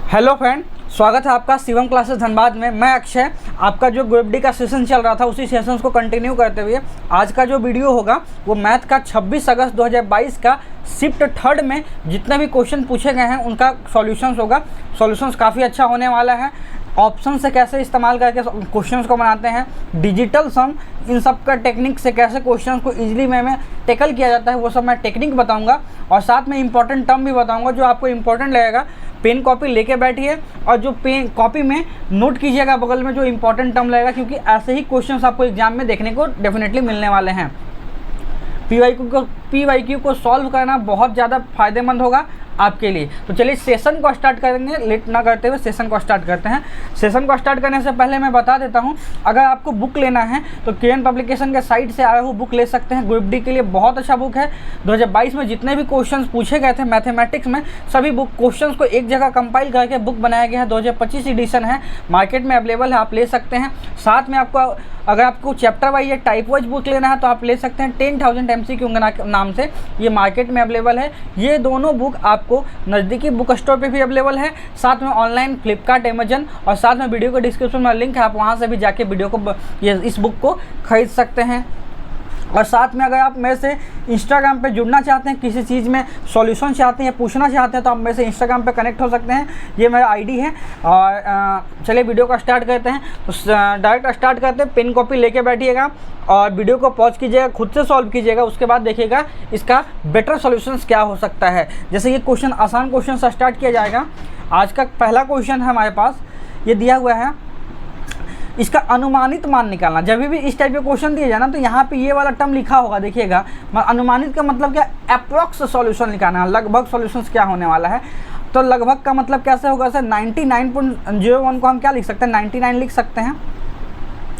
Hello friend, स्वागत है आपका शिवम क्लासेस धनबाद में। मैं अक्षय, आपका जो ग्रुप डी का सेशन चल रहा था उसी सेशंस को कंटिन्यू करते हुए आज का जो वीडियो होगा वो मैथ का 26 अगस्त 2022 का शिफ्ट थर्ड में जितने भी क्वेश्चन पूछे गए हैं उनका सॉल्यूशंस होगा। सॉल्यूशंस काफ़ी अच्छा होने वाला है। ऑप्शन से कैसे इस्तेमाल करके क्वेश्चंस को बनाते हैं, डिजिटल सम, इन सब का टेक्निक से कैसे क्वेश्चंस को इजीली में टैकल किया जाता है, वो सब मैं टेक्निक बताऊंगा और साथ में इंपॉर्टेंट टर्म भी बताऊंगा जो आपको इंपॉर्टेंट लगेगा। पेन कॉपी लेके बैठिए और जो पेन कॉपी में नोट कीजिएगा बगल में जो इंपॉर्टेंट टर्म लगेगा, क्योंकि ऐसे ही क्वेश्चंस आपको एग्जाम में देखने को डेफिनेटली मिलने वाले हैं। पीवाईक्यू को सॉल्व करना बहुत ज़्यादा फायदेमंद होगा आपके लिए। तो चलिए सेशन को स्टार्ट करेंगे, लेट ना करते हुए सेशन को स्टार्ट करते हैं। सेशन को स्टार्ट करने से पहले मैं बता देता हूं, अगर आपको बुक लेना है तो केएन पब्लिकेशन के साइट से आए हुए बुक ले सकते हैं। ग्रुप डी के लिए बहुत अच्छा बुक है। 2022 में जितने भी क्वेश्चंस पूछे गए थे मैथमेटिक्स में, सभी बुक क्वेश्चंस को एक जगह कंपाइल करके बुक बनाया गया है। 2025 एडिशन है, मार्केट में अवेलेबल है, आप ले सकते हैं। साथ में आपको अगर आपको चैप्टर वाइज या टाइप वाइज बुक लेना है तो आप ले सकते हैं। 10,000 MCQ नाम से ये मार्केट में अवेलेबल है। ये दोनों बुक आपको नज़दीकी बुक स्टोर पे भी अवेलेबल है, साथ में ऑनलाइन फ्लिपकार्ट, अमेजन और साथ में वीडियो के डिस्क्रिप्शन में लिंक है, आप वहाँ से भी जाके वीडियो को इस बुक को खरीद सकते हैं। और साथ में अगर आप मेरे से इंस्टाग्राम पे जुड़ना चाहते हैं, किसी चीज़ में सॉल्यूशन चाहते हैं, पूछना चाहते हैं, तो आप मेरे से इंस्टाग्राम पे कनेक्ट हो सकते हैं। ये मेरा आईडी है। और चलिए वीडियो को स्टार्ट करते हैं। तो डायरेक्ट स्टार्ट करते हैं। पेन कॉपी लेके बैठिएगा और वीडियो को पॉज कीजिएगा, खुद से सॉल्व कीजिएगा, उसके बाद देखिएगा इसका बेटर सॉल्यूशंस क्या हो सकता है। जैसे ये क्वेश्चन आसान क्वेश्चन से स्टार्ट किया जाएगा। आज का पहला क्वेश्चन है हमारे पास, ये दिया हुआ है, इसका अनुमानित मान निकालना। जब भी इस टाइप के क्वेश्चन दिए जाए ना तो यहाँ पे ये वाला टर्म लिखा होगा, देखिएगा। अनुमानित का मतलब क्या, अप्रॉक्स सॉल्यूशन निकालना, लगभग सॉल्यूशंस क्या होने वाला है। तो लगभग का मतलब कैसे होगा सर, 99.01 को हम क्या लिख सकते हैं, 99 लिख सकते हैं।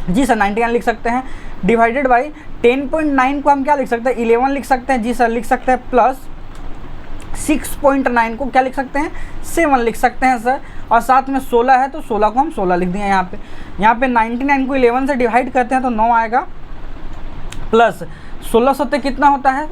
जी सर, 99 लिख सकते हैं। डिवाइडेड बाई 10.9 को हम क्या लिख सकते हैं, 11 लिख सकते हैं। जी सर, लिख सकते हैं। प्लस 6.9 को क्या लिख सकते हैं, 7 लिख सकते हैं सर। और साथ में 16 है तो 16 को हम 16 लिख दिए। यहाँ पे 99 को 11 से डिवाइड करते हैं तो 9 आएगा। प्लस 16 सत्ते कितना होता है,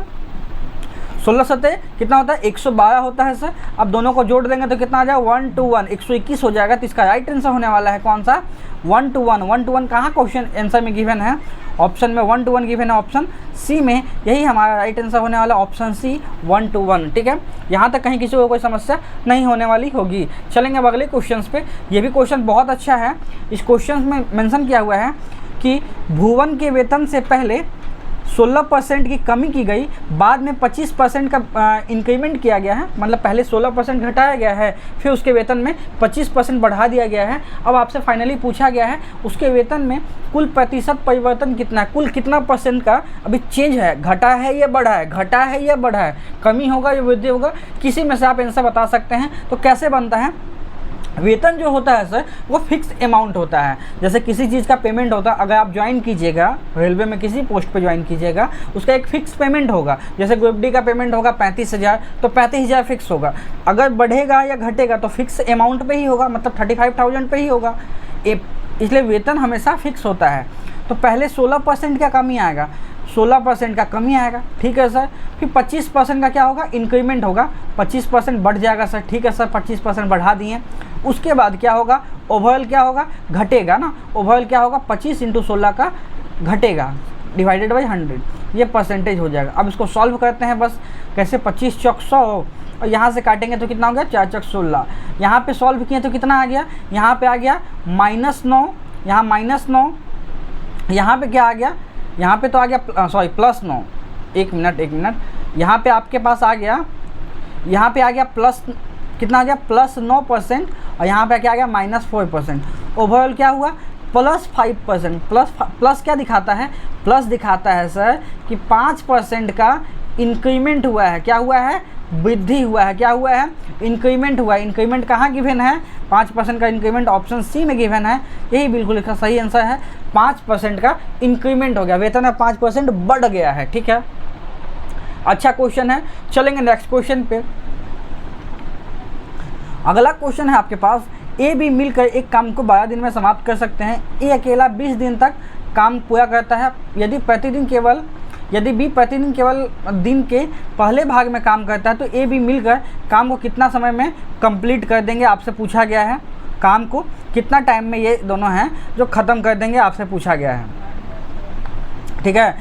16 सत्ते कितना होता है, 112 होता है सर। अब दोनों को जोड़ देंगे तो कितना आ जाएगा, 1 to 1 121 हो जाएगा। तो इसका राइट आंसर होने वाला है कौन सा, 1 to 1। 1 to 1 कहाँ क्वेश्चन आंसर में गिवन है, ऑप्शन में 1 to 1 गिवन है, ऑप्शन सी में। यही हमारा राइट आंसर होने वाला, ऑप्शन सी 1 to 1। ठीक है, यहाँ तक कहीं किसी को कोई समस्या नहीं होने वाली होगी। चलेंगे अब अगले क्वेश्चन पे। ये भी क्वेश्चन बहुत अच्छा है। इस क्वेश्चन में मेंशन किया हुआ है कि भुवन के वेतन से पहले 16% की कमी की गई, बाद में 25% का इंक्रीमेंट किया गया है। मतलब पहले 16% घटाया गया है, फिर उसके वेतन में 25% बढ़ा दिया गया है। अब आपसे फाइनली पूछा गया है उसके वेतन में कुल प्रतिशत परिवर्तन कितना है, कुल कितना परसेंट का अभी चेंज है, घटा है या बढ़ा है, घटा है या बढ़ा है, कमी होगा या वृद्धि होगा, किसी में से आप आंसर बता सकते हैं। तो कैसे बनता है, वेतन जो होता है सर वो फिक्स अमाउंट होता है। जैसे किसी चीज़ का पेमेंट होता है, अगर आप ज्वाइन कीजिएगा रेलवे में किसी पोस्ट पे ज्वाइन कीजिएगा, उसका एक फिक्स पेमेंट होगा। जैसे ग्रुप डी का पेमेंट होगा 35,000, तो 35,000 फिक्स होगा। अगर बढ़ेगा या घटेगा तो फिक्स अमाउंट पे ही होगा, मतलब 35,000 पे ही होगा। इसलिए वेतन हमेशा फिक्स होता है। तो पहले 16% का कमी आएगा, 16% का कमी आएगा, ठीक है सर। फिर 25% का क्या होगा, इंक्रीमेंट होगा, 25% बढ़ जाएगा सर, ठीक है सर, 25% बढ़ा दिए। उसके बाद क्या होगा, ओवरऑल क्या होगा, घटेगा ना। ओवरऑल क्या होगा, 25 × 16 का घटेगा, डिवाइडेड बाई 100, ये परसेंटेज हो जाएगा। अब इसको सॉल्व करते हैं बस, कैसे, 25 चौक 100 और यहाँ से काटेंगे तो कितना हो गया, 4 चौक 16। यहाँ पे सॉल्व किए तो कितना आ गया, यहाँ पे आ गया -9, यहाँ -9, यहाँ पे क्या आ गया, यहाँ पे तो आ गया सॉरी +9, एक मिनट, यहाँ पे आपके पास आ गया, यहाँ पे आ गया प्लस कितना आ गया, +9% और यहाँ पे क्या आ गया, -4%। ओवरऑल क्या हुआ, +5%। प्लस क्या दिखाता है, प्लस दिखाता है सर कि 5% का इंक्रीमेंट हुआ है। क्या हुआ है, वृद्धि हुआ है। क्या हुआ है, इंक्रीमेंट हुआ है। इंक्रीमेंट कहाँ गिवन है, 5% का इंक्रीमेंट ऑप्शन सी में गिवन है। यही बिल्कुल इसका सही आंसर है, 5% का इंक्रीमेंट हो गया, वेतन में 5% बढ़ गया है। ठीक है, अच्छा क्वेश्चन है। चलेंगे नेक्स्ट क्वेश्चन पे। अगला क्वेश्चन है आपके पास, ए बी मिलकर एक काम को 12 दिन में समाप्त कर सकते हैं। ए अकेला 20 दिन तक काम पूरा करता है। यदि प्रतिदिन केवल यदि बी प्रतिदिन केवल दिन के पहले भाग में काम करता है तो ए बी मिलकर काम को कितना समय में कंप्लीट कर देंगे, आपसे पूछा गया है। काम को कितना टाइम में ये दोनों हैं जो ख़त्म कर देंगे, आपसे पूछा गया है। ठीक है,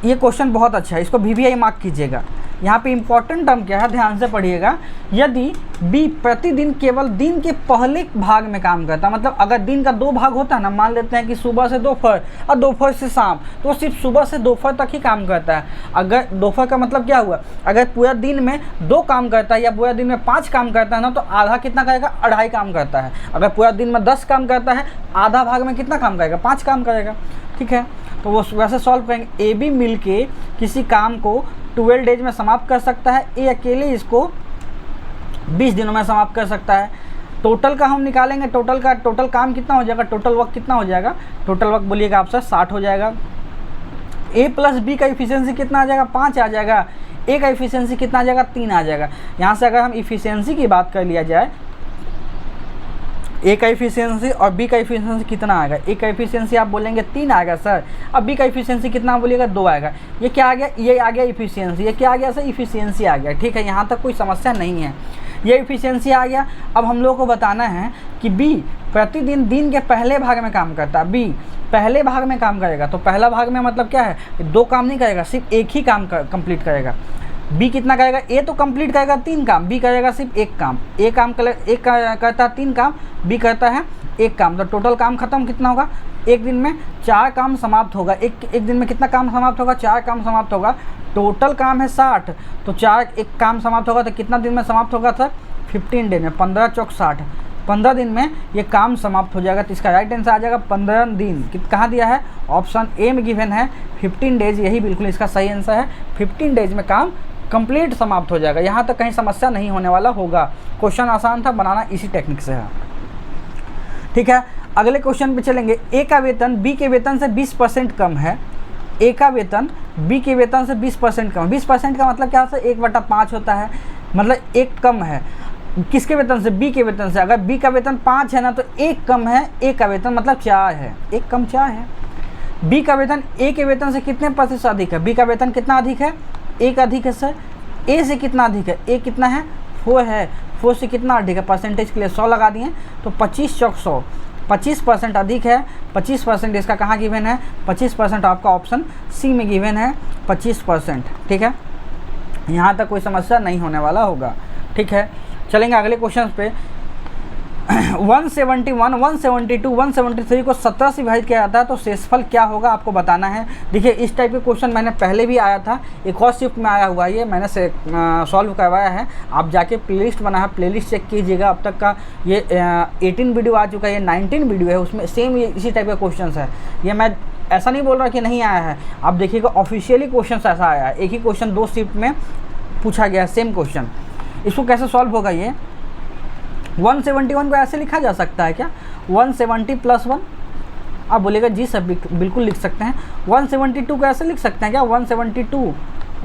ये क्वेश्चन बहुत अच्छा है, इसको VVI मार्क कीजिएगा। यहाँ पे इंपॉर्टेंट टर्म क्या है, ध्यान से पढ़िएगा। यदि बी प्रतिदिन केवल दिन के पहले भाग में काम करता है, मतलब अगर दिन का 2 भाग होता है ना, मान लेते हैं कि सुबह से दोपहर और दोपहर से शाम, तो सिर्फ सुबह से दोपहर तक ही काम करता है। अगर दोपहर का मतलब क्या हुआ, अगर पूरा दिन में 2 काम करता है या पूरा दिन में 5 काम करता है ना, तो आधा कितना करेगा, 2.5 काम करता है। अगर पूरा दिन में 10 काम करता है, आधा भाग में कितना काम करेगा, 5 काम करेगा। ठीक है, तो वो वैसे सॉल्व करेंगे। ए बी मिल के किसी काम को 12 डेज में समाप्त कर सकता है, ए अकेले इसको 20 दिनों में समाप्त कर सकता है। टोटल का हम निकालेंगे, टोटल काम कितना हो जाएगा, टोटल वक्त कितना हो जाएगा, टोटल वक्त बोलिएगा आपसे 60 हो जाएगा। ए प्लस बी का इफिशियंसी कितना आ जाएगा, 5 आ जाएगा। ए का इफिशियंसी कितना आ जाएगा, 3 आ जाएगा। यहाँ से अगर हम इफिशियंसी की बात कर लिया जाए, ए का इफिशियंसी और बी का इफिशियंसी कितना आएगा, ए का इफिशियंसी आप बोलेंगे 3 आएगा सर, अब बी का इफिशियंसी कितना बोलिएगा, 2 आएगा। ये क्या आ गया, ये आ गया इफिशियंसी, ये क्या आ गया सर, इफिशियंसी आ गया। ठीक है, यहाँ तक कोई समस्या नहीं है, ये इफिशियंसी आ गया। अब हम लोगों को बताना है कि बी प्रतिदिन दिन के पहले भाग में काम करता है, बी पहले भाग में काम करेगा, तो पहला भाग में मतलब क्या है, 2 काम नहीं करेगा, सिर्फ एक ही काम कंप्लीट करेगा। बी कितना करेगा, ए तो कंप्लीट करेगा 3 काम, बी करेगा सिर्फ 1 काम। ए काम करता है 3 काम, बी करता है 1 काम, तो टोटल काम खत्म कितना होगा, एक दिन में 4 काम समाप्त होगा। एक दिन में कितना काम समाप्त होगा, 4 काम समाप्त होगा। टोटल काम है 60, तो 1 काम समाप्त होगा, तो कितना दिन में समाप्त होगा सर, 15 दिन में, 15 चौक 60, 15 दिन में ये काम समाप्त हो जाएगा। तो इसका राइट आंसर आ जाएगा 15 दिन। कहाँ दिया है, ऑप्शन ए में गिवन है 15 डेज, यही बिल्कुल इसका सही आंसर है। 15 डेज में काम कंप्लीट समाप्त हो जाएगा। यहाँ तक कहीं समस्या नहीं होने वाला होगा। क्वेश्चन आसान था, बनाना इसी टेक्निक से है। ठीक है, अगले क्वेश्चन पे चलेंगे। ए का वेतन बी के वेतन से 20% कम है। ए का वेतन बी के वेतन से 20% कम है। 20% का मतलब क्या होता है, 1/5 होता है, मतलब 1 कम है। किसके वेतन से, बी के वेतन से। अगर बी का वेतन 5 है ना, तो 1 कम है ए का वेतन, मतलब 4 है, 1 कम 4 है। बी का वेतन ए के वेतन से कितने प्रतिशत अधिक है, बी का वेतन कितना अधिक है, 1 अधिक है सर। ए से कितना अधिक है, ए कितना है, 4 है, 4 से कितना अधिक है, परसेंटेज के लिए 100 लगा दिए, तो 25 चौक 100, 25% अधिक है। 25% इसका कहाँ गिवन है, 25% आपका ऑप्शन सी में गिवन है, 25%। ठीक है, यहाँ तक कोई समस्या नहीं होने वाला होगा। ठीक है, चलेंगे अगले क्वेश्चन पे। 171, 172, 173 को 17 से विभाजित किया जाता है तो शेषफल क्या होगा, आपको बताना है। देखिए, इस टाइप के क्वेश्चन मैंने पहले भी आया था, एक और शिफ्ट में आया हुआ है, ये मैंने सॉल्व करवाया है। आप जाके प्लेलिस्ट बना है, प्लेलिस्ट चेक कीजिएगा। अब तक का ये 18 वीडियो आ चुका है, ये 19 वीडियो है, उसमें सेम ये इसी टाइप का क्वेश्चन है। ये मैं ऐसा नहीं बोल रहा कि नहीं आया है, आप देखिएगा ऑफिशियली क्वेश्चन ऐसा आया है। एक ही क्वेश्चन 2 शिफ्ट में पूछा गया, सेम क्वेश्चन। इसको कैसे सॉल्व होगा, ये 171 को ऐसे लिखा जा सकता है क्या, 170 + 1, आप बोलेगा जी सर बिल्कुल लिख सकते हैं। 172 को ऐसे लिख सकते हैं क्या, 172,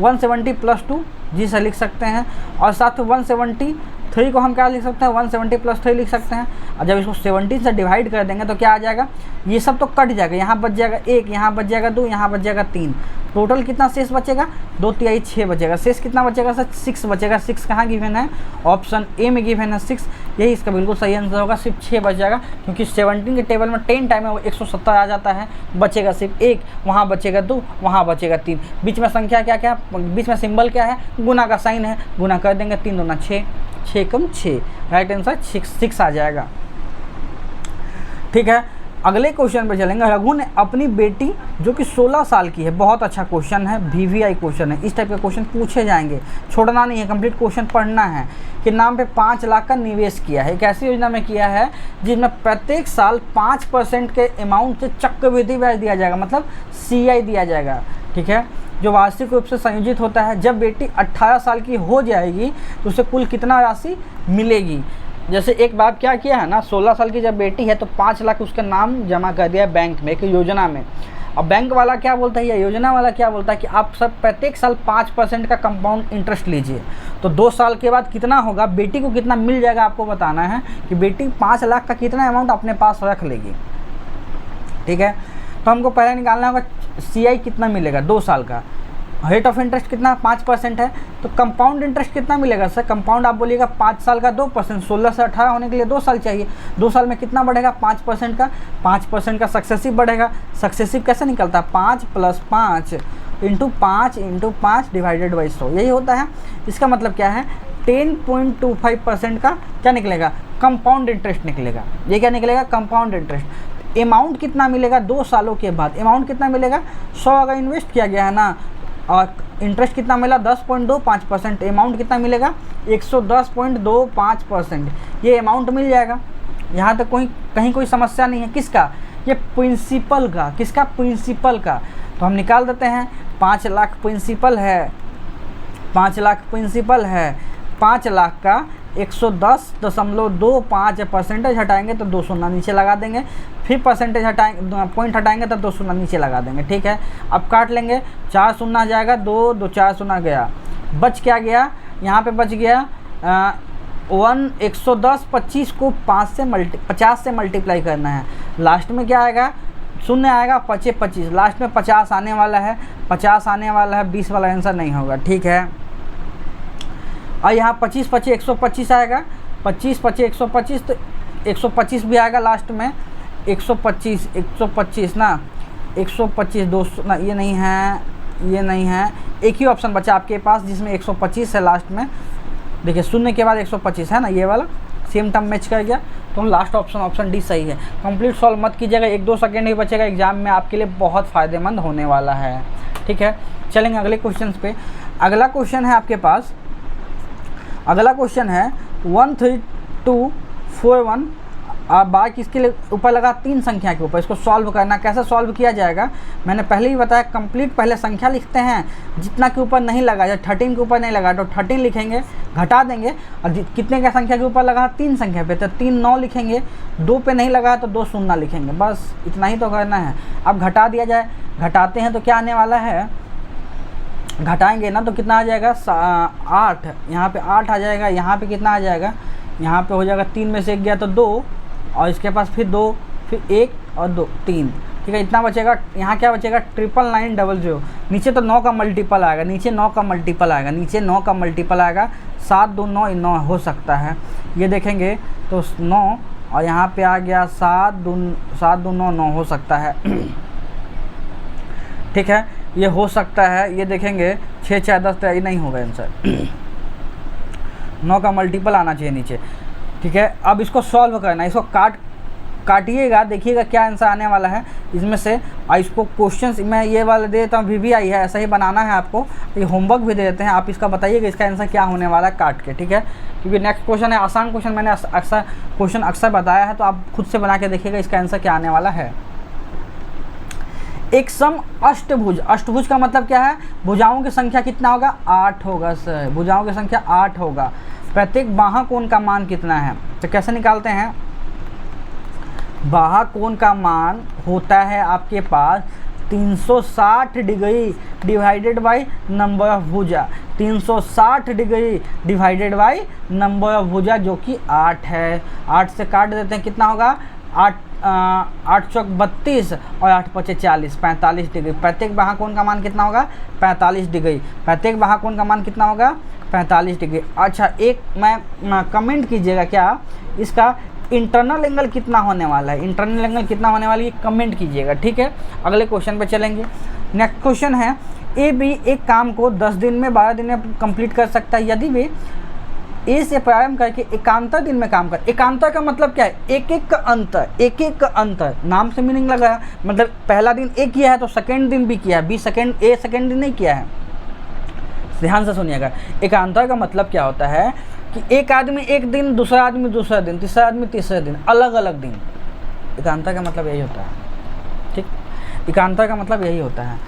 170 + 2, जी सर लिख सकते हैं। और साथ 173 को हम क्या लिख सकते हैं, 170 + 3 लिख सकते हैं। और जब इसको 17 से डिवाइड कर देंगे तो क्या आ जाएगा, ये सब तो कट जाएगा, यहाँ बच जाएगा 1, यहाँ बच जाएगा 2, यहाँ बच जाएगा 3, टोटल कितना शेष बचेगा, 2 तिहाई 6 बचेगा। शेष कितना बचेगा सर, 6 बचेगा। 6 कहाँ गिवन है, ऑप्शन ए में गिवन है 6, यही इसका बिल्कुल सही आंसर होगा। सिर्फ 6 बच जाएगा, क्योंकि 17 के टेबल में 10 टाइम है, 170 आ जाता है, बचेगा सिर्फ 1, वहाँ बचेगा 2, वहाँ बचेगा 3। बीच में संख्या क्या क्या, बीच में सिंबल क्या है, गुना का साइन है, गुना कर देंगे, 3 दूना 6, 6 कम 6, राइट आंसर 6 आ जाएगा। ठीक है, अगले क्वेश्चन पे चलेंगे। रघु ने अपनी बेटी जो कि 16 साल की है, बहुत अच्छा क्वेश्चन है, VVI क्वेश्चन है, इस टाइप के क्वेश्चन पूछे जाएंगे, छोड़ना नहीं है, कंप्लीट क्वेश्चन पढ़ना है। कि नाम पे 5 लाख का निवेश किया है, एक ऐसी योजना में किया है जिसमें प्रत्येक साल 5% के अमाउंट से चक्रवृद्धि ब्याज दिया जाएगा, मतलब CI दिया जाएगा। ठीक है, जो वार्षिक रूप से संयोजित होता है। जब बेटी 18 साल की हो जाएगी तो उसे कुल कितना राशि मिलेगी। जैसे एक बाप क्या किया है ना, 16 साल की जब बेटी है तो 5 लाख उसका नाम जमा कर दिया बैंक में, एक योजना में। अब बैंक वाला क्या बोलता है, या योजना वाला क्या बोलता है कि आप सब प्रत्येक साल 5% का कंपाउंड इंटरेस्ट लीजिए। तो 2 साल के बाद कितना होगा, बेटी को कितना मिल जाएगा, आपको बताना है कि बेटी 5 लाख का कितना अमाउंट अपने पास रख लेगी। ठीक है, तो हमको पहले निकालना होगा CI कितना मिलेगा 2 साल का, रेट ऑफ इंटरेस्ट कितना 5% है, तो कंपाउंड इंटरेस्ट कितना मिलेगा सर, कंपाउंड आप बोलिएगा 5 साल का 2%, 16 से 18 होने के लिए 2 साल चाहिए, 2 साल में कितना बढ़ेगा 5% का, 5% का सक्सेसिव बढ़ेगा। सक्सेसिव कैसे निकलता है, 5 + 5 × 5 डिवाइडेड बाई 100, यही होता है। इसका मतलब क्या है, 10.25% का क्या निकलेगा, कंपाउंड इंटरेस्ट निकलेगा। ये क्या निकलेगा, कंपाउंड इंटरेस्ट। अमाउंट कितना मिलेगा 2 सालों के बाद, अमाउंट कितना मिलेगा, 100 अगर इन्वेस्ट किया गया है ना, और इंटरेस्ट कितना मिला 10.25%, अमाउंट कितना मिलेगा 110.25%, ये अमाउंट मिल जाएगा। यहाँ तक कहीं कोई समस्या नहीं है। किसका, ये प्रिंसिपल का, किसका, प्रिंसिपल का। तो हम निकाल देते हैं, 5 लाख प्रिंसिपल है, 5 लाख प्रिंसिपल है, 5 लाख का 110.25% हटाएंगे तो 2 शून्य नीचे लगा देंगे, फिर परसेंटेज हटाएंगे, पॉइंट हटाएंगे तो 2 शून्य नीचे लगा देंगे, ठीक है। अब काट लेंगे, 4 शून्य आ जाएगा, 2 2 4 शून्य गया, बच क्या गया, यहाँ पे बच गया 110, 25 को 50 से मल्टीप्लाई करना है, लास्ट में क्या आएगा, शून्य आएगा, 25 25, लास्ट में 50 आने वाला है, 50 आने वाला है, 20 वाला आंसर नहीं होगा, ठीक है। और यहाँ 25 25 125 आएगा, 25 25 125, तो 125 भी आएगा लास्ट में, 125 ना, 125 200 ना, ये नहीं है, ये नहीं है, एक ही ऑप्शन बचा आपके पास जिसमें 125 है लास्ट में। देखिए शून्य के बाद 125 है ना, ये वाला सेम टर्म मैच कर गया, तो लास्ट ऑप्शन डी सही है। कंप्लीट सॉल्व मत कीजिएगा, 1-2 सेकेंड ही बचेगा, एग्जाम में आपके लिए बहुत फ़ायदेमंद होने वाला है, ठीक है। चलेंगे अगले क्वेश्चन पे। अगला क्वेश्चन है आपके पास, अगला क्वेश्चन है 13241, बार किसके लिए ऊपर लगा, 3 संख्या के ऊपर। इसको सॉल्व करना, कैसे सॉल्व किया जाएगा मैंने पहले ही बताया, कंप्लीट पहले संख्या लिखते हैं, जितना के ऊपर नहीं लगा, जब 13 के ऊपर नहीं लगा तो 13 लिखेंगे, घटा देंगे, और कितने का संख्या के ऊपर लगा, 3 संख्या पे, तो 3 9 लिखेंगे, 2 पे नहीं लगा तो 2 शून्य लिखेंगे, बस इतना ही तो करना है। अब घटा दिया जाए, घटाते हैं तो क्या आने वाला है, घटाएंगे ना तो कितना आ जाएगा 8, यहाँ पे 8 आ जाएगा, यहाँ पे कितना आ जाएगा, यहाँ पे हो जाएगा 3 में से 1 गया तो 2, और इसके पास फिर 2, फिर 1 और 2 3, ठीक है। इतना बचेगा, यहाँ क्या बचेगा 99900, नीचे तो 9 का मल्टीपल आएगा, नीचे 9 का मल्टीपल आएगा, नीचे 9 का मल्टीपल आएगा, 7 2 9 9 हो सकता है, ये देखेंगे तो 9, और यहाँ पे आ गया 7 2 9 9 हो सकता है, ठीक है, ये हो सकता है। ये देखेंगे 6 4 10, तो ये नहीं होगा आंसर, 9 का मल्टीपल आना चाहिए नीचे, ठीक है। अब इसको सॉल्व करना है, इसको काटिएगा, देखिएगा क्या आंसर आने वाला है इसमें से। और इसको क्वेश्चंस मैं ये वाला दे देता हूँ, VVI है, ऐसा ही बनाना है आपको, ये होमवर्क भी दे देते हैं, आप इसका बताइएगा इसका आंसर क्या होने वाला है काट के, ठीक है। क्योंकि नेक्स्ट क्वेश्चन है आसान क्वेश्चन, मैंने अक्सर बताया है, तो आप खुद से बना के देखिएगा इसका आंसर क्या आने वाला है। एक सम अष्टभुज, अष्टभुज का मतलब क्या है, भुजाओं की संख्या कितना होगा, 8 होगा सर, भुजाओं की संख्या 8 होगा। प्रत्येक बाहा कोण का मान कितना है, तो कैसे निकालते हैं, बाहा कोण का मान होता है आपके पास 360 degree divided by number of भुजा, 360 degree divided by number of भुजा, जो कि 8 है। 8 से काट देते हैं, कितना होगा, 8 चौक 32 और 8 पचे 40, 45 डिग्री। प्रत्येक बाहा कोण का मान कितना होगा, 45 डिग्री। प्रत्येक बाहा कोण का मान कितना होगा, 45 डिग्री। अच्छा, एक मैं कमेंट कीजिएगा, क्या इसका इंटरनल एंगल कितना होने वाला है, इंटरनल एंगल कितना होने वाली है, कमेंट कीजिएगा, ठीक है। अगले क्वेश्चन पे चलेंगे। नेक्स्ट क्वेश्चन है, ए बी एक काम को 10 दिन में 12 दिन में कंप्लीट कर सकता है, यदि वे ए से प्रारंभ करके एकांतर दिन में काम कर। एकांतर का मतलब क्या है, एक एक का अंतर, एक एक का अंतर, नाम से मीनिंग लगा, मतलब पहला दिन ए किया है तो सेकेंड दिन भी किया है, बी सेकेंड, ए सेकेंड दिन नहीं किया है। ध्यान से सुनिएगा, एकांतर का मतलब क्या होता है कि एक आदमी एक दिन, दूसरा आदमी दूसरा दिन, तीसरा आदमी तीसरे दिन, अलग अलग दिन। एकांतर का मतलब यही होता है, ठीक। एकांतर का मतलब यही होता है,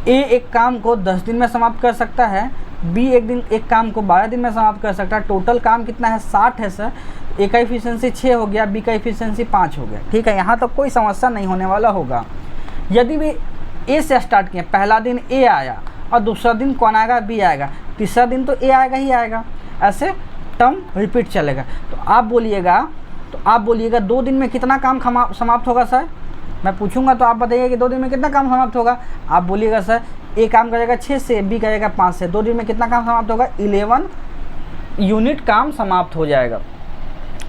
ए एक काम को 10 दिन में समाप्त कर सकता है, बी एक काम को 12 दिन में समाप्त कर सकता है। टोटल काम कितना है, 60 है सर। ए का एफिशिएंसी 6 हो गया, बी का एफिशिएंसी 5 हो गया, ठीक है। यहाँ तक तो कोई समस्या नहीं होने वाला होगा। यदि भी ए से स्टार्ट किए, पहला दिन ए आया और दूसरा दिन कौन आएगा, बी आएगा, तीसरा दिन तो ए आएगा ही आएगा, ऐसे टर्म रिपीट चलेगा। तो आप बोलिएगा 2 दिन में कितना काम समाप्त होगा सर, मैं पूछूंगा तो आप बताइए कि 2 दिन में कितना काम समाप्त होगा। आप बोलिएगा सर ए काम करेगा 6 से, बी करेगा 5 से, 2 दिन में कितना काम समाप्त होगा, 11 यूनिट काम समाप्त हो जाएगा।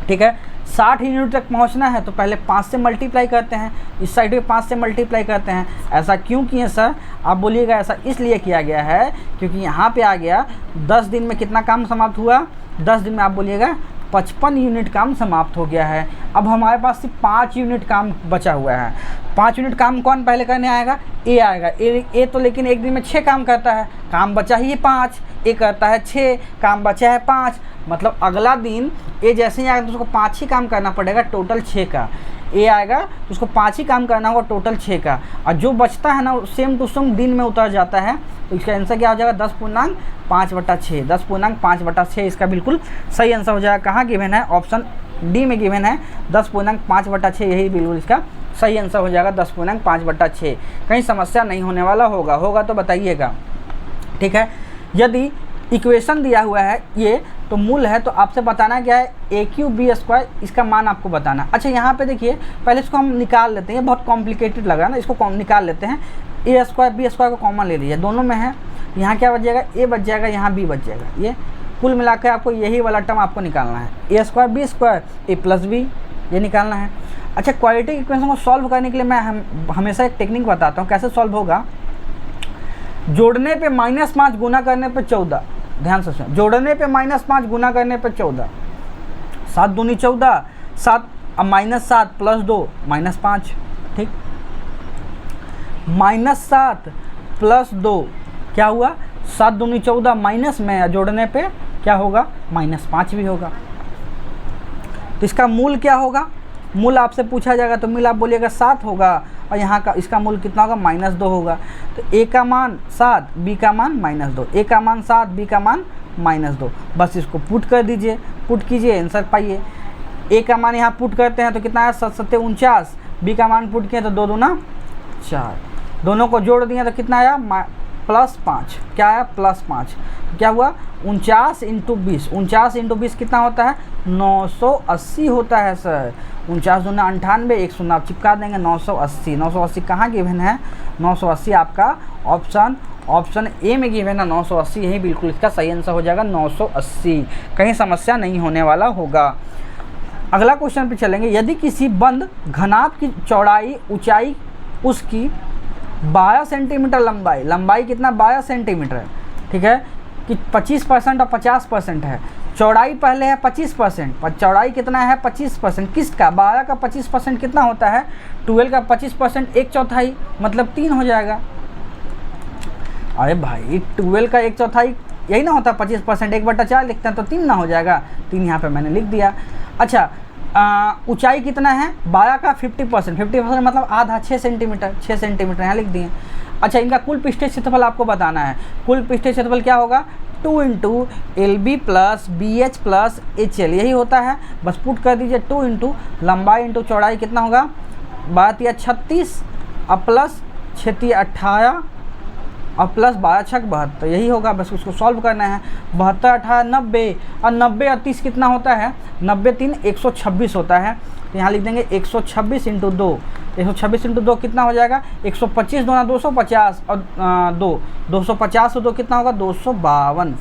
ठीक है, 60 यूनिट तक पहुंचना है तो पहले 5 से मल्टीप्लाई करते हैं, इस साइड पे 5 से मल्टीप्लाई करते हैं। ऐसा क्यों किए सर? आप बोलिएगा ऐसा इसलिए किया गया है क्योंकि यहाँ पे आ गया 10 दिन में कितना काम समाप्त हुआ, 10 दिन में आप बोलिएगा 55 यूनिट काम समाप्त हो गया है। अब हमारे पास सिर्फ 5 यूनिट काम बचा हुआ है। 5 यूनिट काम कौन पहले करने आएगा? ए आएगा। ए तो लेकिन एक दिन में 6 काम करता है, काम बचा ही 5, ए करता है 6, काम बचा है 5, मतलब अगला दिन ए जैसे ही आएगा तो उसको 5 ही काम करना पड़ेगा, टोटल 6 का। ए आएगा तो उसको 5 ही काम करना होगा, टोटल 6 का, और जो बचता है ना सेम टू सेम दिन में उतर जाता है। तो इसका आंसर क्या हो जाएगा? 10.5/6, 10.5/6 इसका बिल्कुल सही आंसर हो जाएगा। कहाँ गिवन है? ऑप्शन डी में गिवन है 10.5/6, यही बिल्कुल इसका सही आंसर हो जाएगा 10.5/6। कहीं समस्या नहीं होने वाला होगा तो बताइएगा। ठीक है, यदि इक्वेशन दिया हुआ है ये तो मूल है तो आपसे बताना क्या है, a³b², इसका मान आपको बताना। अच्छा यहाँ पे देखिए, पहले इसको हम निकाल लेते हैं, ये बहुत कॉम्प्लिकेटेड लग रहा है ना, इसको निकाल लेते हैं। a² b² को कॉमन ले लीजिए, दोनों में है। यहाँ क्या बच जाएगा? a बच जाएगा, यहाँ b बच जाएगा। ये कुल मिलाकर आपको यही वाला टर्म आपको निकालना है, a² b² a+b, ये निकालना है। अच्छा, क्वाड्रेटिक इक्वेशन को सॉल्व करने के लिए मैं हमेशा एक टेक्निक बताता हूँ कैसे सॉल्व होगा। जोड़ने पे -5 गुना करने पे 14, ध्यान से सुनो, जोड़ने पे -5 गुना करने पे 14, 7 दूनी 14, 7 अब -7 + 2 -5, ठीक, -7 + 2 क्या हुआ? 7 दूनी 14 माइनस में, जोड़ने पे क्या होगा? -5 भी होगा। तो इसका मूल क्या होगा? मूल आपसे पूछा जाएगा तो मूल आप बोलिएगा 7 होगा, और यहाँ का इसका मूल कितना होगा? -2 होगा। तो a का मान 7, b का मान -2, a का मान 7, b का मान -2, बस इसको पुट कर दीजिए, पुट कीजिए, आंसर पाइए। a का मान यहाँ पुट करते हैं तो कितना है? 7 × 7 = 49, b का मान पुट किए तो 2 दूना 4, दोनों को जोड़ दिए तो कितना आया? +5, क्या आया? +5, क्या हुआ? 49 × 20, 49 × 20 कितना होता है? 980 होता है सर। 49 दूना 98, 1 शून्य आप चिपका देंगे, 980। 980 कहाँ गिवन है? 980 आपका ऑप्शन ए में गिवन है 980, यही बिल्कुल इसका सही आंसर हो जाएगा 980। कहीं समस्या नहीं होने वाला होगा। अगला क्वेश्चन पे चलेंगे। यदि किसी बंद घनाभ की चौड़ाई ऊंचाई उसकी 12 सेंटीमीटर लंबाई कितना? 12 सेंटीमीटर है, ठीक है, कि 25% और 50% है। चौड़ाई पहले है 25%, पर चौड़ाई कितना है? 25%। किसका? 12 का 25% कितना होता है? 12 का 25% 1/4, मतलब 3 हो जाएगा। अरे भाई 12 का 1/4 यही ना होता, 25% 1/4 लिखते हैं तो 3 ना हो जाएगा, 3 यहाँ पे मैंने लिख दिया। अच्छा, ऊंचाई कितना है? 12 का 50%, 50% मतलब आधा, 6 सेंटीमीटर, 6 सेंटीमीटर यहाँ लिख दिए। अच्छा, इनका कुल पृष्ठीय क्षेत्रफल आपको बताना है। कुल पृष्ठीय क्षेत्रफल क्या होगा? 2 × LB + BH + HL, यही होता है, बस पुट कर दीजिए। 2 × लंबाई × चौड़ाई कितना होगा? 12 × 36 और प्लस 6 × 18 और प्लस 12 × 6 = 72, यही होगा, बस उसको सॉल्व करना है। 72 × 18 = 90, और 90 और 30 कितना होता है? 90 × 3 = 126 होता है। तो यहाँ लिख देंगे 126 × 2, 126 × 2 कितना हो जाएगा? 125 दूना 250 और 250 और 2 कितना होगा? 252,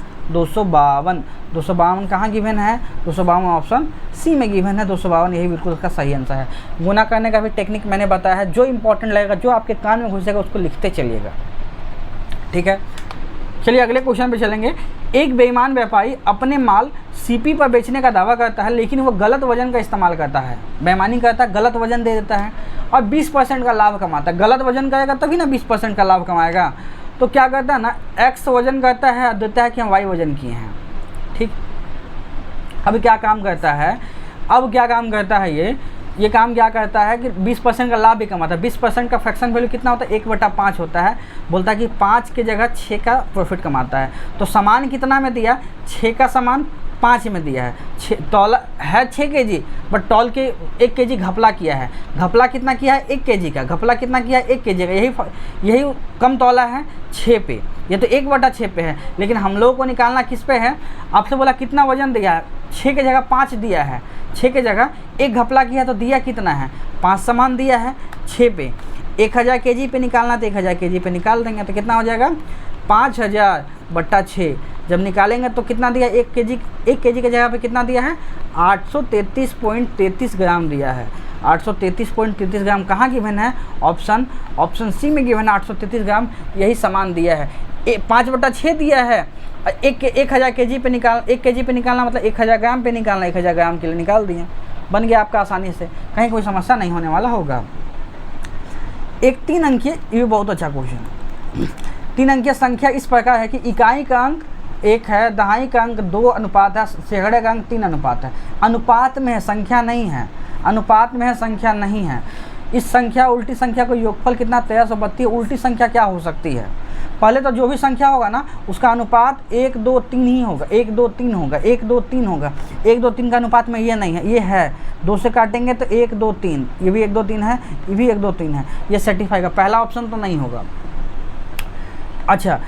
252 कहाँ गिवन है? 252 ऑप्शन सी में गिवन है, 252 यही बिल्कुल उसका सही आंसर है। गुना करने का भी टेक्निक मैंने बताया है, जो इंपॉर्टेंट लगेगा, जो आपके कान में घुसेगा उसको लिखते चलिएगा, ठीक है। चलिए अगले क्वेश्चन पे चलेंगे। एक बेईमान व्यापारी अपने माल सीपी पर बेचने का दावा करता है, लेकिन वो गलत वजन का इस्तेमाल करता है, बेईमानी करता है, गलत वजन दे देता है और 20% का लाभ कमाता है। गलत वजन करेगा तभी ना 20% का लाभ कमाएगा। तो क्या करता है ना, एक्स वजन करता है और देता है कि हम वाई वजन किए हैं, ठीक। अब क्या काम करता है? ये काम क्या करता है कि 20% का लाभ भी कमाता है। 20% का फ्रैक्शन वैल्यू कितना होता है? 1/5 होता है। बोलता है कि 5 की जगह 6 का प्रॉफिट कमाता है। तो सामान कितना में दिया? 6 का सामान 5 में दिया है। तौला है 6 kg, बट तौल के 1 kg घपला किया है। घपला कितना किया है? 1 kg का। घपला कितना किया है? 1 kg का। यही कम तौला है 6 पे, ये तो 1/6 पे है। लेकिन हम लोगों को निकालना किस पे है? आपसे बोला कितना वजन दिया है? 6 की जगह 5 दिया है। 6 की जगह 1 घपला किया तो दिया कितना है? 5 सामान दिया है। 6 पे 1000 kg पे निकालना तो 1000 kg पे निकाल देंगे तो कितना हो जाएगा 5000/6। जब निकालेंगे तो कितना दिया 1 kg के जगह पे कितना दिया है 833.33 ग्राम दिया है। 833.33 ग्राम कहाँ गिवन है ऑप्शन सी में गिवन है 833 ग्राम यही सामान दिया है। 5/6 दिया है 1000 kg पे 1 kg पे निकालना मतलब 1000 ग्राम पे निकालना 1000 ग्राम के लिए निकाल दिए बन गया आपका आसानी से कहीं कोई समस्या नहीं होने वाला होगा। एक 3 अंकीय ये बहुत अच्छा क्वेश्चन है। 3 अंकीय संख्या इस प्रकार है कि इकाई का अंक 1 है दहाई का अंक 2 अनुपात है सैकड़े का अंक 3 अनुपात है। अनुपात में है संख्या नहीं है अनुपात में है संख्या नहीं है। इस संख्या उल्टी संख्या को योगफल कितना 1332 उल्टी संख्या क्या हो सकती है पहले तो जो भी संख्या होगा ना उसका अनुपात 1 2 3 ही होगा 1 2 3 होगा 1 2 3 होगा 1 2 3 का अनुपात में ये नहीं है ये है 2 से काटेंगे तो 1 2 3 ये भी 1 2 3 है ये भी 1 2 3 है ये सर्टिफाई का पहला ऑप्शन तो नहीं होगा। अच्छा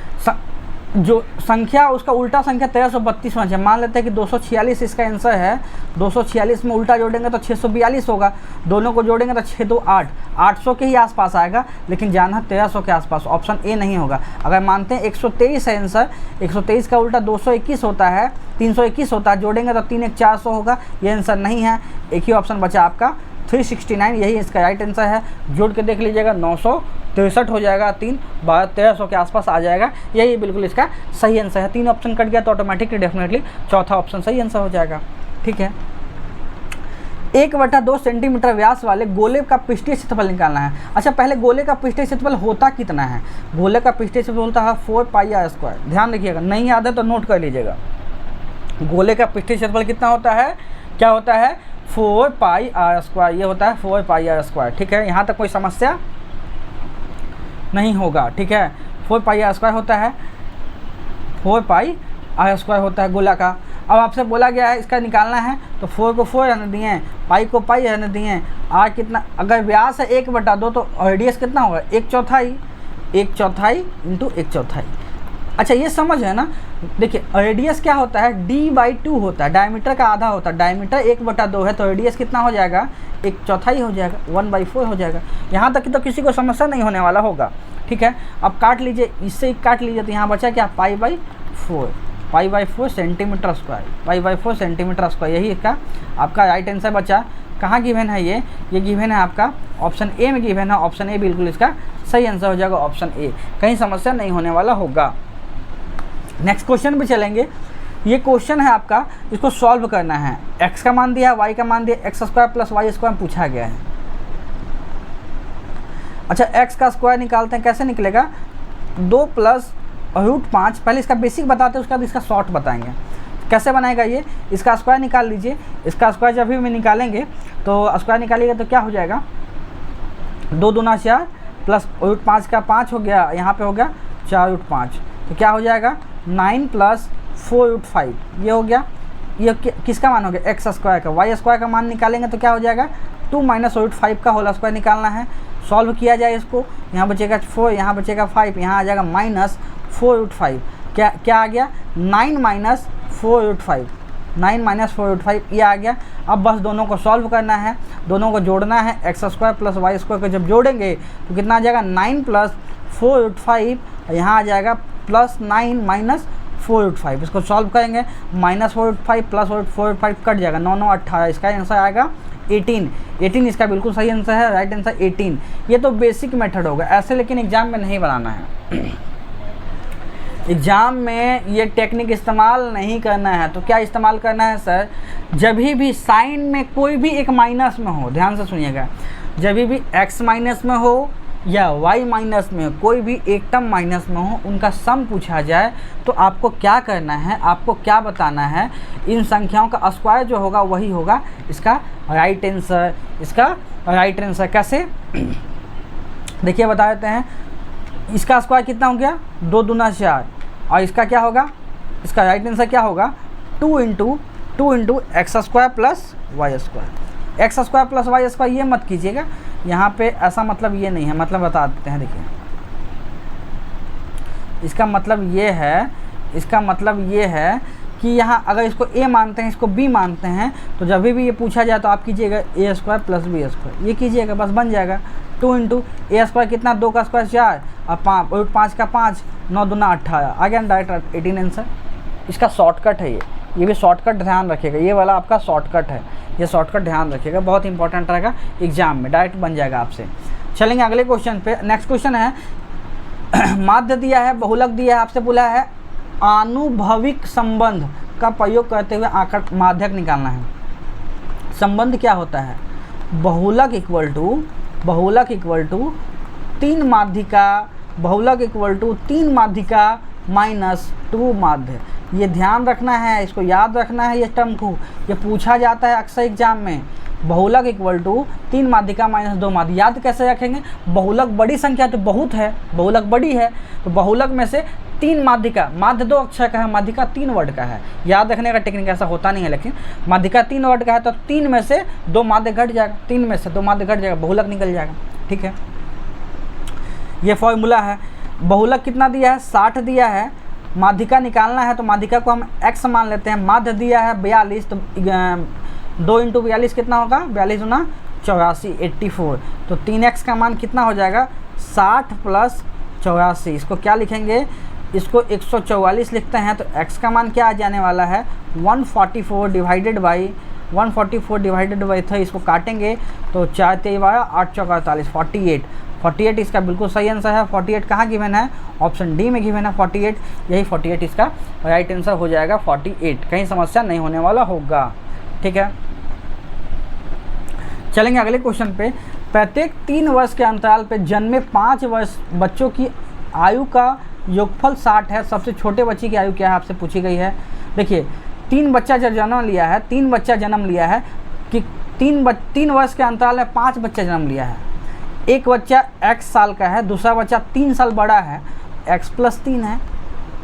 जो संख्या उसका उल्टा संख्या 1332 होना चाहिए। मान लेते हैं कि 246 इसका आंसर है 246 में उल्टा जोड़ेंगे तो 642 होगा दोनों को जोड़ेंगे तो 6 2 8 800 के ही आसपास आएगा लेकिन जाना 1300 के आसपास ऑप्शन ए नहीं होगा। अगर मानते हैं 123 है आंसर 123 का उल्टा 221 होता है 321 होता है जोड़ेंगे तो 3 1 400 होगा ये आंसर नहीं है। एक ही ऑप्शन बचा आपका 369 यही इसका राइट आंसर है। जोड़ के देख लीजिएगा 963 हो जाएगा 3 1300 के आसपास आ जाएगा यही बिल्कुल इसका सही आंसर है। 3 ऑप्शन कट गया तो ऑटोमेटिकली डेफिनेटली चौथा ऑप्शन सही आंसर हो जाएगा। ठीक है 1/2 सेंटीमीटर व्यास वाले गोले का पृष्ठीय क्षेत्रफल निकालना है। अच्छा पहले गोले का पृष्ठीय क्षेत्रफल होता कितना है गोले का पृष्ठीय क्षेत्रफल होता है 4πr²। ध्यान रखिएगा नहीं याद है तो नोट कर लीजिएगा गोले का पृष्ठीय क्षेत्रफल कितना होता है क्या होता है 4πr²। ये होता है 4πr²। ठीक है यहाँ तक कोई समस्या नहीं होगा। ठीक है 4πr² होता है 4πr² होता है गोला का। अब आपसे बोला गया है इसका निकालना है तो 4 को 4 रहने दिए पाई को पाई रहने दिए आर कितना अगर व्यास है 1/2 तो रेडियस कितना होगा 1/4 1/4 इंटू 1/4। अच्छा ये समझ है ना देखिए रेडियस क्या होता है d/2 होता है डायमीटर का आधा होता है डायमीटर 1/2 है तो रेडियस कितना हो जाएगा 1/4 हो जाएगा 1/4 हो जाएगा। यहाँ तक कि तो किसी को समस्या नहीं होने वाला होगा। ठीक है अब काट लीजिए इससे ही काट लीजिए तो यहाँ बचा क्या π/4 सेंटीमीटर स्क्वायर π/4 सेंटीमीटर स्क्वायर यही इसका आपका राइट आंसर बचा। कहाँ गिवन है ये गिवन है आपका ऑप्शन ए में गिवन है। ऑप्शन ए बिल्कुल इसका सही आंसर हो जाएगा ऑप्शन ए कहीं समस्या नहीं होने वाला होगा। नेक्स्ट क्वेश्चन भी चलेंगे। ये क्वेश्चन है आपका इसको सॉल्व करना है x का मान दिया है y का मान दिया x² + y² पूछा गया है। अच्छा x का स्क्वायर निकालते हैं कैसे निकलेगा 2 + √5 पहले इसका बेसिक बताते हैं उसके बाद इसका शॉर्ट बताएंगे कैसे बनाएगा ये। इसका स्क्वायर निकाल लीजिए इसका स्क्वायर जब भी में निकालेंगे तो स्क्वायर निकालिएगा तो क्या हो जाएगा 2 दूना 4 प्लस √5 का 5 हो गया यहाँ पे हो गया 4√5 तो क्या हो जाएगा 9 + 4√5 ये हो गया। ये किसका मान हो गया x² का y² का मान निकालेंगे तो क्या हो जाएगा 2 - √5 का होल स्क्वायर निकालना है। सॉल्व किया जाए इसको यहाँ बचेगा 4 यहाँ बचेगा 5 यहाँ आ जाएगा -4√5 क्या आ गया 9 - 4√5 9 - 4√5 ये आ गया। अब बस दोनों को सॉल्व करना है दोनों को जोड़ना है x² + y² को जब जोड़ेंगे तो कितना आ जाएगा 9 + 4√5 यहाँ आ जाएगा +9 - 4√5 इसको सॉल्व करेंगे -4√5 + 4√5 कट जाएगा 9 9 18 इसका आंसर आएगा 18 इसका बिल्कुल सही आंसर है राइट आंसर 18। ये तो बेसिक मेथड होगा ऐसे लेकिन एग्जाम में नहीं बनाना है एग्जाम में ये टेक्निक इस्तेमाल नहीं करना है। तो क्या इस्तेमाल करना है सर जब भी साइन में कोई भी एक माइनस में हो ध्यान से सुनिएगा जब भी x माइनस में हो या y माइनस में कोई भी एक टर्म माइनस में हो उनका सम पूछा जाए तो आपको क्या करना है आपको क्या बताना है इन संख्याओं का स्क्वायर जो होगा वही होगा इसका राइट आंसर। इसका राइट आंसर कैसे देखिए बता देते हैं। इसका स्क्वायर कितना हो गया 2 दूना 4 और इसका क्या होगा इसका राइट आंसर क्या होगा 2 into x² + y²। x² + y² ये मत कीजिएगा यहाँ पे ऐसा मतलब ये नहीं है मतलब बता देते हैं। देखिए इसका मतलब ये है कि यहाँ अगर इसको a मानते हैं, इसको b मानते हैं, तो जब भी ये पूछा जाए तो आप कीजिएगा a square plus b square, ये कीजिएगा, बस बन जाएगा 2 इंटू a स्क्वायर कितना, 2 का स्क्वायर 4 और 5 का 5, 9 दूना 18 आ गया डायरेक्ट 18 आंसर। इसका शॉर्टकट है ये भी शॉर्टकट ध्यान रखिएगा, ये वाला आपका शॉर्टकट है, ये शॉर्टकट ध्यान रखिएगा, बहुत इंपॉर्टेंट रहेगा एग्जाम में, डायरेक्ट बन जाएगा आपसे। चलेंगे अगले क्वेश्चन पे। नेक्स्ट क्वेश्चन है माध्य दिया है, बहुलक दिया है, आपसे बोला है आनुभविक संबंध का प्रयोग करते हुए आकर माध्यक निकालना है। संबंध क्या होता है, बहुलक इक्वल टू 3 माध्यिका, बहुलक इक्वल टू 3 माध्यिका माइनस 2 माध्य। ये ध्यान रखना है, इसको याद रखना है, ये टर्म को ये पूछा जाता है अक्सर एग्जाम में। बहुलक इक्वल टू 3 माध्यिका माइनस 2 माध्य। याद कैसे रखेंगे, बहुलक बड़ी संख्या तो बहुत है, बहुलक बड़ी है, तो बहुलक में से 3 माध्यिका, माध्य 2 अक्षर का है, माध्यिका 3 वर्ड का है। याद रखने का टेक्निक ऐसा होता नहीं है, लेकिन माध्यिका 3 वर्ड का है तो 3 में से 2 माध्य घट जाएगा, 3 में से 2 माध्य घट जाएगा, बहुलक निकल जाएगा। ठीक है, ये फॉर्मूला है। बहुलक कितना दिया है, 60 दिया है, माध्यिका निकालना है तो माध्यिका को हम x मान लेते हैं। माध्य दिया है 42, तो 2 इंटू 42 कितना होगा, 42 गुना 84, 84, तो 3x का मान कितना हो जाएगा, 60 प्लस 84। इसको क्या लिखेंगे, इसको 144 लिखते हैं, तो x का मान क्या आ जाने वाला है, 144 डिवाइडेड बाई 3। इसको काटेंगे तो 4 3 12 8 4 48, 48 इसका बिल्कुल सही आंसर है। 48 कहाँ गिवन है, ऑप्शन डी में गिवन है 48, यही 48 इसका राइट आंसर हो जाएगा 48, कहीं समस्या नहीं होने वाला होगा। ठीक है, चलेंगे अगले क्वेश्चन पे। प्रत्येक 3 वर्ष के अंतराल पे जन्मे 5 वर्ष बच्चों की आयु का योगफल 60 है। सबसे छोटे बच्चे की आयु क्या है, आपसे पूछी गई है। देखिए 3 बच्चा जब जन्म लिया है, 3 बच्चा जन्म लिया है कि 3 वर्ष के अंतराल में 5 बच्चा जन्म लिया है। एक बच्चा x साल का है, दूसरा बच्चा 3 साल बड़ा है, x प्लस 3 है,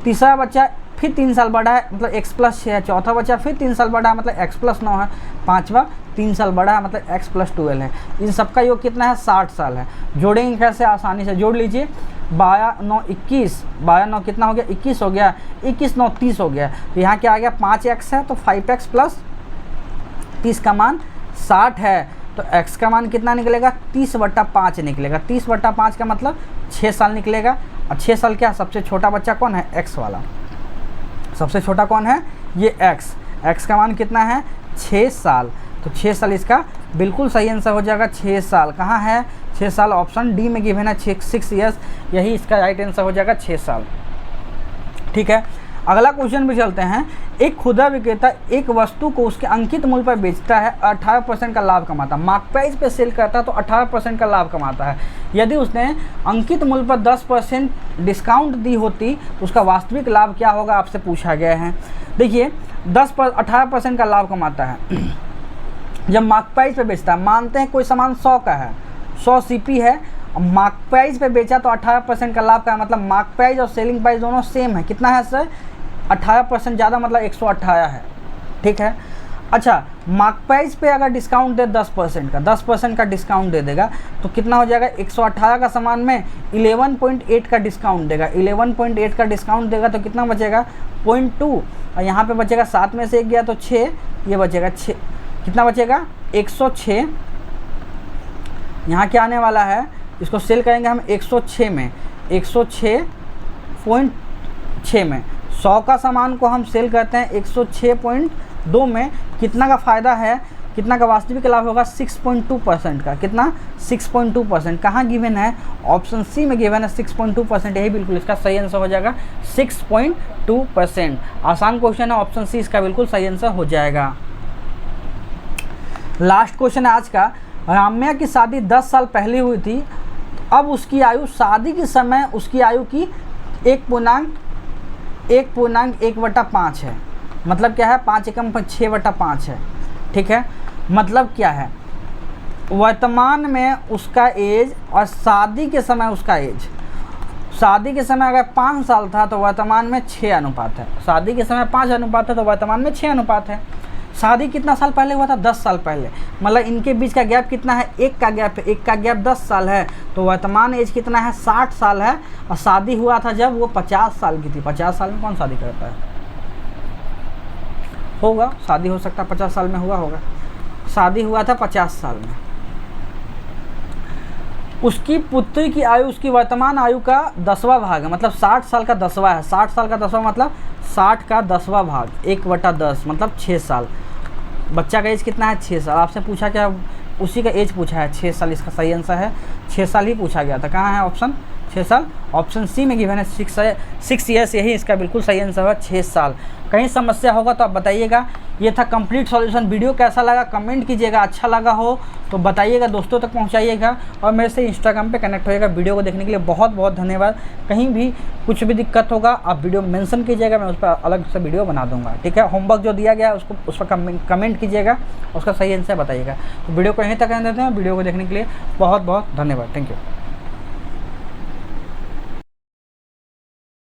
तीसरा बच्चा फिर 3 साल बड़ा है मतलब x प्लस 6 है, चौथा बच्चा फिर 3 साल बड़ा है मतलब x प्लस 9 है, पांचवा 3 साल बड़ा है मतलब x प्लस 12 है। इन सबका योग कितना है, 60 साल है। जोड़ेंगे कैसे, आसानी से जोड़ लीजिए, 12 9 21, 12 9 कितना हो गया, 21 हो गया, 21 9 30 हो गया। तो यहाँ क्या आ गया, 5x है तो 5x प्लस 30 का मान 60 है, तो x का मान कितना निकलेगा, 30/5 निकलेगा। 30/5 का मतलब 6 साल निकलेगा। और 6 साल क्या, सबसे छोटा बच्चा कौन है, x वाला, सबसे छोटा कौन है, ये x का मान कितना है, 6 साल, तो 6 साल इसका बिल्कुल सही आंसर हो जाएगा। 6 साल कहाँ है, 6 साल ऑप्शन डी में गिवन है, 6 ईयर्स, यही इसका राइट आंसर हो जाएगा 6 साल। ठीक है, अगला क्वेश्चन भी चलते हैं। एक खुदरा विक्रेता एक वस्तु को उसके अंकित मूल्य पर बेचता है, 18% का लाभ कमाता है। मार्क प्राइस पे सेल करता है तो 18% का लाभ कमाता है। यदि उसने अंकित मूल्य पर 10% डिस्काउंट दी होती तो उसका वास्तविक लाभ क्या होगा, आपसे पूछा गया है। देखिए 18% का लाभ कमाता है जब मार्क प्राइस पे बेचता है। मानते हैं कोई सामान 100 का है, 100 CP है, मार्क प्राइस पे बेचा तो 18% का लाभ का है, मतलब मार्क प्राइस और सेलिंग प्राइस दोनों सेम है। कितना है सर, 18% ज़्यादा मतलब 118 है। ठीक है, अच्छा मार्क प्राइस पे अगर डिस्काउंट दे 10% का डिस्काउंट दे देगा तो कितना हो जाएगा, 118 का सामान में 11.8 का डिस्काउंट देगा। 11.8 का डिस्काउंट देगा तो कितना बचेगा, 0.2, और यहाँ पे बचेगा 7 में से 1 गया तो 6, ये बचेगा 6, कितना बचेगा 106। यहाँ क्या आने वाला है, इसको सेल करेंगे हम 106 में, 106.6 में। 100 का सामान को हम सेल करते हैं 106.2 में, कितना का फ़ायदा है, कितना का वास्तविक लाभ होगा, 6.2% का। कितना, 6.2%। कहाँ गिवन है, ऑप्शन सी में गिवन है 6.2%, यही बिल्कुल इसका सही आंसर हो जाएगा 6.2%। आसान क्वेश्चन है, ऑप्शन सी इसका बिल्कुल सही आंसर हो जाएगा। लास्ट क्वेश्चन है आज का। राम्या की शादी 10 साल पहले हुई थी, अब उसकी आयु, शादी के समय उसकी आयु की 1.1/5 है। मतलब क्या है, 5 एकम पर 6/5 है। ठीक है, मतलब क्या है, वर्तमान में उसका एज और शादी के समय उसका एज, शादी के समय अगर 5 साल था तो वर्तमान में 6 अनुपात है। शादी के समय 5 अनुपात है तो वर्तमान में 6 अनुपात है। शादी कितना साल पहले हुआ था, 10 साल पहले, मतलब इनके बीच का गैप कितना है, 1 का गैप है, 1 का गैप 10 साल है, तो वर्तमान एज कितना है, 60 साल है। और शादी हुआ था जब वो 50 साल की थी। 50 साल में कौन शादी करता है, होगा, शादी हो सकता है 50 साल में हुआ होगा, शादी हुआ था 50 साल में। उसकी पुत्री की आयु उसकी वर्तमान आयु का 10वां भाग है, मतलब 60 साल का 10वां है। 60 साल का 10वां मतलब 60 का 10वां भाग 1/10 मतलब 6 साल। बच्चा का एज कितना है? 6 साल। आपसे पूछा क्या? उसी का एज पूछा है, 6 साल। इसका सही आंसर है 6 साल ही पूछा गया था। कहाँ है ऑप्शन? 6 साल। ऑप्शन सी में गिवन है 6 ईयर्स, यही इसका बिल्कुल सही आंसर है 6 साल। कहीं समस्या होगा तो आप बताइएगा। ये था कंप्लीट सॉल्यूशन। वीडियो कैसा लगा कमेंट कीजिएगा, अच्छा लगा हो तो बताइएगा, दोस्तों तक पहुंचाइएगा और मेरे से इंस्टाग्राम पे कनेक्ट होइएगा। वीडियो को देखने के लिए बहुत बहुत धन्यवाद। कहीं भी कुछ भी दिक्कत होगा आप वीडियो मेंशन कीजिएगा, मैं उस पर अलग से वीडियो बना दूंगा, ठीक है। होमवर्क जो दिया गया है उसको उस पर कमेंट कीजिएगा, उसका सही आंसर बताइएगा। तो वीडियो को यहीं तक रहने देते हैं। वीडियो को देखने के लिए बहुत बहुत धन्यवाद। Thank you.